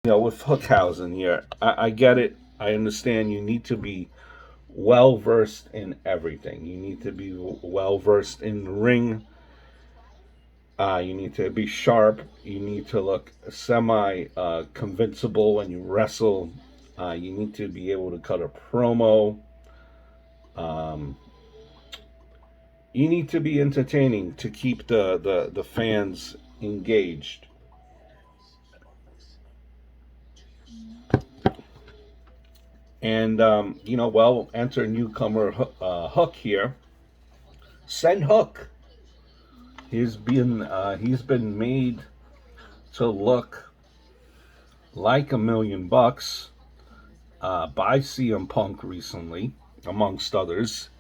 With Hookhausen here, I get it. I understand you need to be well versed in everything. You need to be well versed in the ring. You need to be sharp. You need to look semi convincible when you wrestle. You need to be able to cut a promo. Um, you need to be entertaining to keep the fans engaged. And, enter newcomer Hook here. Send Hook. He's been made to look like $1 million by CM Punk recently, amongst others.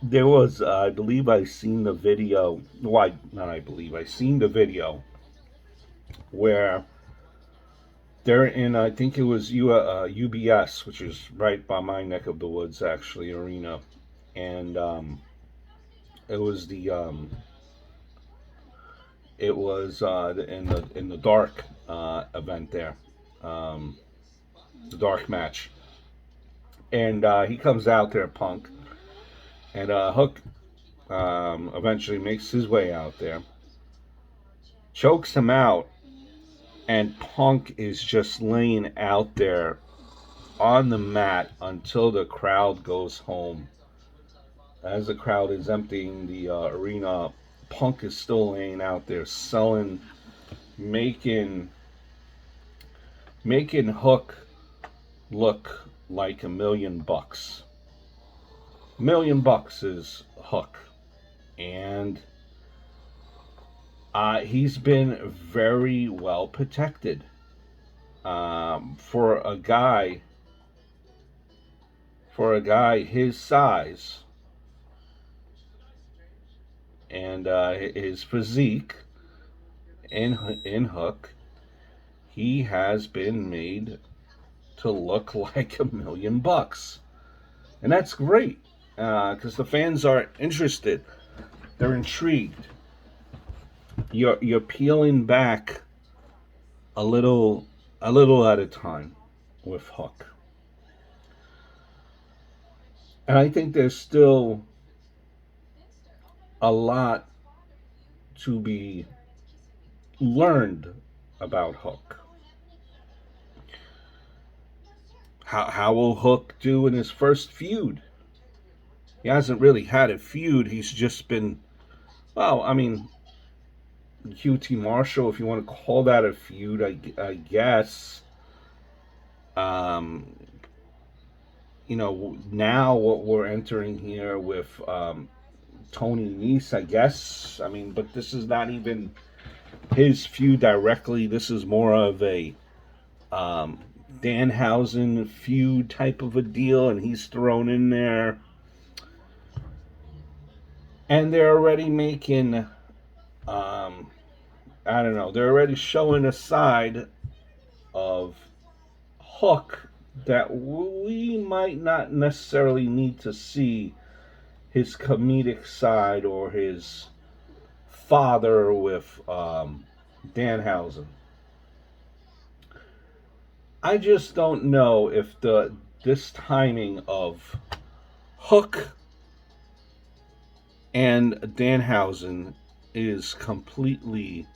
There was, I believe, I seen the video. Why not? I believe I seen the video where they're in. I think it was UBS, which is right by my neck of the woods, actually, arena, and it was the it was in the dark event there, um, the dark match, and he comes out there, Punk, and Hook eventually makes his way out there, chokes him out, and Punk is just laying out there on the mat until the crowd goes home. As the crowd is emptying the arena, Punk is still laying out there selling, making making Hook look like $1 million. $1 million is Hook, and he's been very well protected for a guy his size and his physique in Hook. He has been made to look like $1 million, and that's great because the fans are interested. They're intrigued. You're peeling back a little at a time with Hook, and I think there's still a lot to be learned about Hook. How will Hook do in his first feud? He hasn't really had a feud. He's just been, well, I mean, QT Marshall, if you want to call that a feud, I guess. Um, now what we're entering here with Tony Nese, I guess. I mean, but this is not even his feud directly. This is more of a um, Danhausen feud type of a deal, and he's thrown in there. And they're already making, I don't know, they're already showing a side of Hook that we might not necessarily need to see his comedic side or his father with Danhausen. I just don't know if this timing of Hook and Danhausen is completely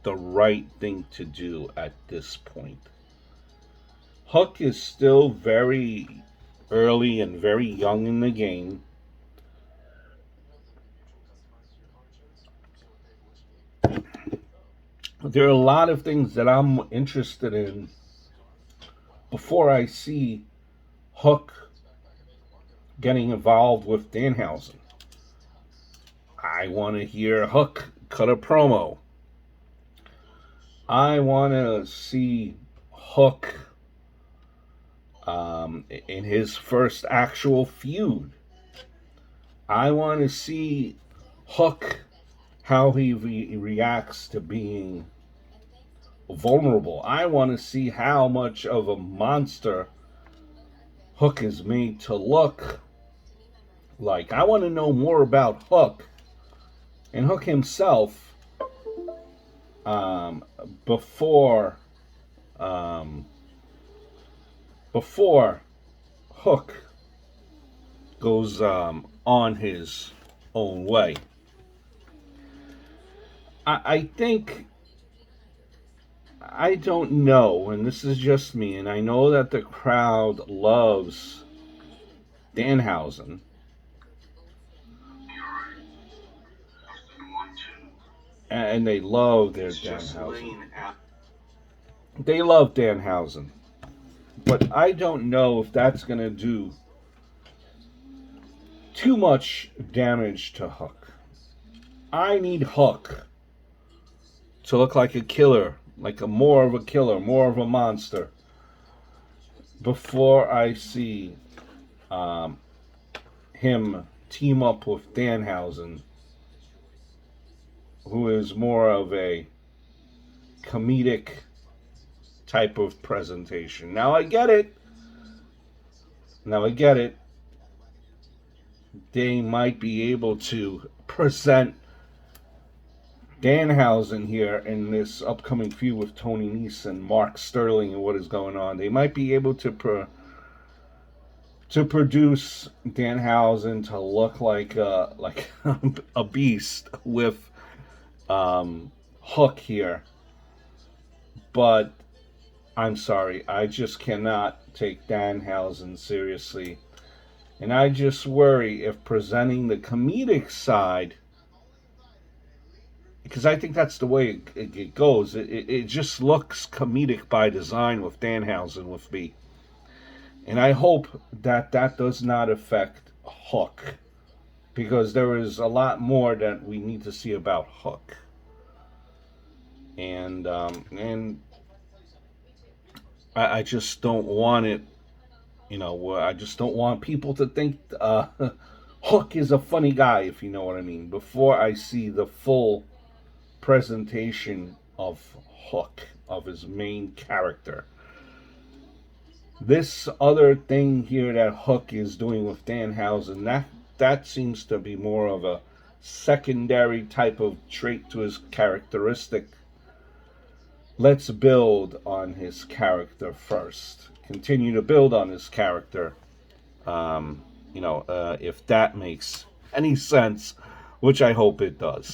the right thing to do at this point. Hook is still very early and very young in the game. There are a lot of things that I'm interested in before I see Hook getting involved with Danhausen. I want to hear Hook cut a promo. I want to see Hook in his first actual feud. I want to see Hook how he reacts to being vulnerable. I want to see how much of a monster Hook is made to look like. I want to know more about Hook and Hook himself before before Hook goes on his own way. I think, I don't know, and this is just me, and I know that the crowd loves Danhausen. And they love their Danhausen. They love Danhausen. But I don't know if that's going to do too much damage to Hook. I need Hook to look like a killer, like more of a killer, more of a monster, before I see him team up with Danhausen, who is more of a comedic type of presentation. Now I get it. They might be able to present Danhausen here in this upcoming feud with Tony Nese and Mark Sterling and what is going on. They might be able to produce Danhausen to look like a beast with Hook here. But I'm sorry, I just cannot take Danhausen seriously. And I just worry if presenting the comedic side, because I think that's the way it goes. It just looks comedic by design with Danhausen with me. And I hope that that does not affect Hook, because there is a lot more that we need to see about Hook. And I just don't want it, I just don't want people to think Hook is a funny guy, if you know what I mean, before I see the full presentation of Hook, of his main character. This other thing here that Hook is doing with Danhausen, that seems to be more of a secondary type of trait to his characteristic. Let's build on his character first. Continue to build on his character. If that makes any sense, which I hope it does.